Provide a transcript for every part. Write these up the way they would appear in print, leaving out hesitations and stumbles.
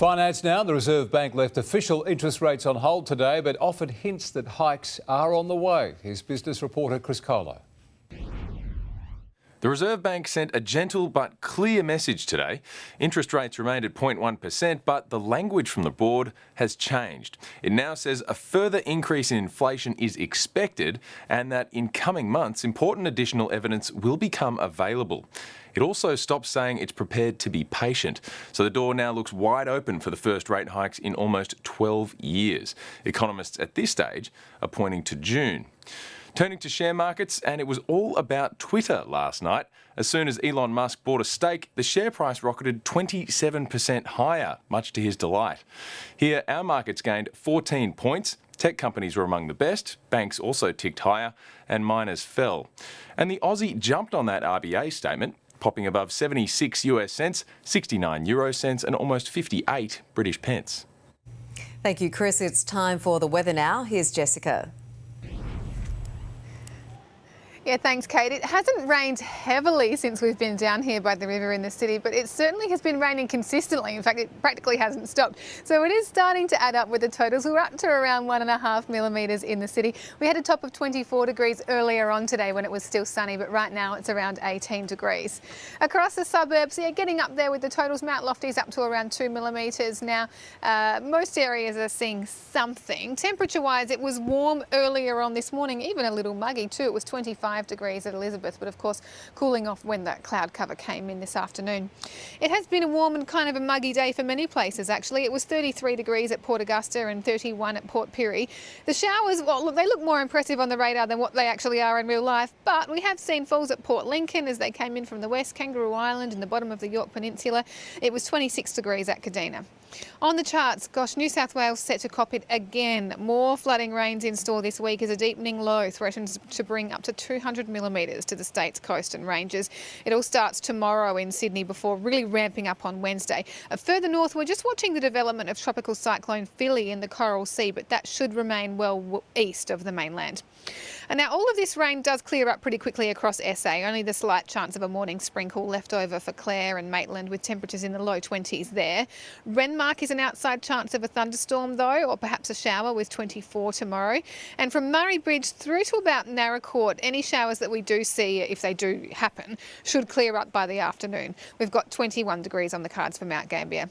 Finance now. The Reserve Bank left official interest rates on hold today, but offered hints that hikes are on the way. Here's business reporter Chris Kohler. The Reserve Bank sent a gentle but clear message today. Interest rates remained at 0.1%, but the language from the board has changed. It now says a further increase in inflation is expected and that in coming months, important additional evidence will become available. It also stops saying it's prepared to be patient. So the door now looks wide open for the first rate hikes in almost 12 years. Economists at this stage are pointing to June. Turning to share markets, and it was all about Twitter last night. As soon as Elon Musk bought a stake, the share price rocketed 27% higher, much to his delight. Here, our markets gained 14 points. Tech companies were among the best, banks also ticked higher, and miners fell. And the Aussie jumped on that RBA statement, popping above 76 US cents, 69 euro cents, and almost 58 British pence. Thank you, Chris. It's time for the weather now. Here's Jessica. Yeah, thanks, Kate. It hasn't rained heavily since we've been down here by the river in the city, but it certainly has been raining consistently. In fact, it practically hasn't stopped. So it is starting to add up with the totals. We're up to around 1.5 millimetres in the city. We had a top of 24 degrees earlier on today when it was still sunny, but right now it's around 18 degrees. Across the suburbs, yeah, getting up there with the totals. Mount Lofty's up to around 2 millimetres now. Most areas are seeing something. Temperature-wise, it was warm earlier on this morning, even a little muggy too. It was 25 degrees at Elizabeth, but of course cooling off when that cloud cover came in this afternoon. It has been a warm and kind of a muggy day for many places actually. It was 33 degrees at Port Augusta and 31 at Port Pirie. The showers, well, look, they look more impressive on the radar than what they actually are in real life, but we have seen falls at Port Lincoln as they came in from the west, Kangaroo Island and the bottom of the York Peninsula. It was 26 degrees at Kadina. On the charts, gosh, New South Wales set to cop it again. More flooding rains in store this week as a deepening low threatens to bring up to 200 millimetres to the state's coast and ranges. It all starts tomorrow in Sydney before really ramping up on Wednesday. Further north, we're just watching the development of tropical cyclone Philly in the Coral Sea, but that should remain well east of the mainland. And now all of this rain does clear up pretty quickly across SA, only the slight chance of a morning sprinkle left over for Clare and Maitland with temperatures in the low 20s there. Renmark is an outside chance of a thunderstorm though, or perhaps a shower with 24 tomorrow. And from Murray Bridge through to about Narracourt, any showers that we do see, if they do happen, should clear up by the afternoon. We've got 21 degrees on the cards for Mount Gambier.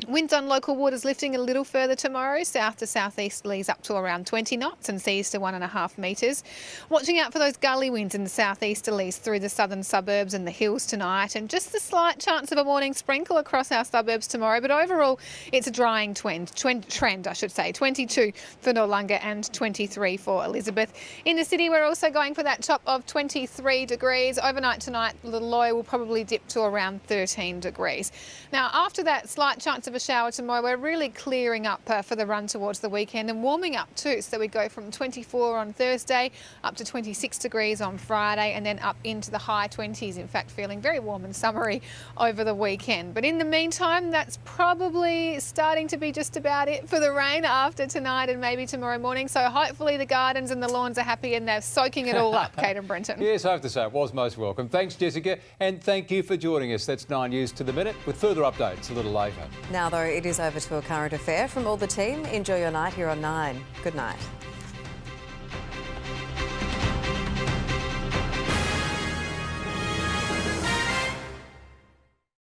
Winds on local waters lifting a little further tomorrow, south to southeasterlies up to around 20 knots and seas to 1.5 metres. Watching out for those gully winds in the southeasterlies through the southern suburbs and the hills tonight, and just the slight chance of a morning sprinkle across our suburbs tomorrow. But overall, it's a drying trend, 22 for Noarlunga and 23 for Elizabeth. In the city, we're also going for that top of 23 degrees. Overnight tonight, the low will probably dip to around 13 degrees. Now, after that slight chance of a shower tomorrow, we're really clearing up for the run towards the weekend and warming up too. So we go from 24 on Thursday up to 26 degrees on Friday and then up into the high 20s. In fact, feeling very warm and summery over the weekend. But in the meantime, that's probably starting to be just about it for the rain after tonight and maybe tomorrow morning. So hopefully the gardens and the lawns are happy and they're soaking it all up, Kate and Brenton. Yes, I have to say it was most welcome. Thanks, Jessica, and thank you for joining us. That's 9 News to the Minute with further updates a little later. Now, though, it is over to a current affair from all the team. Enjoy your night here on 9. Good night.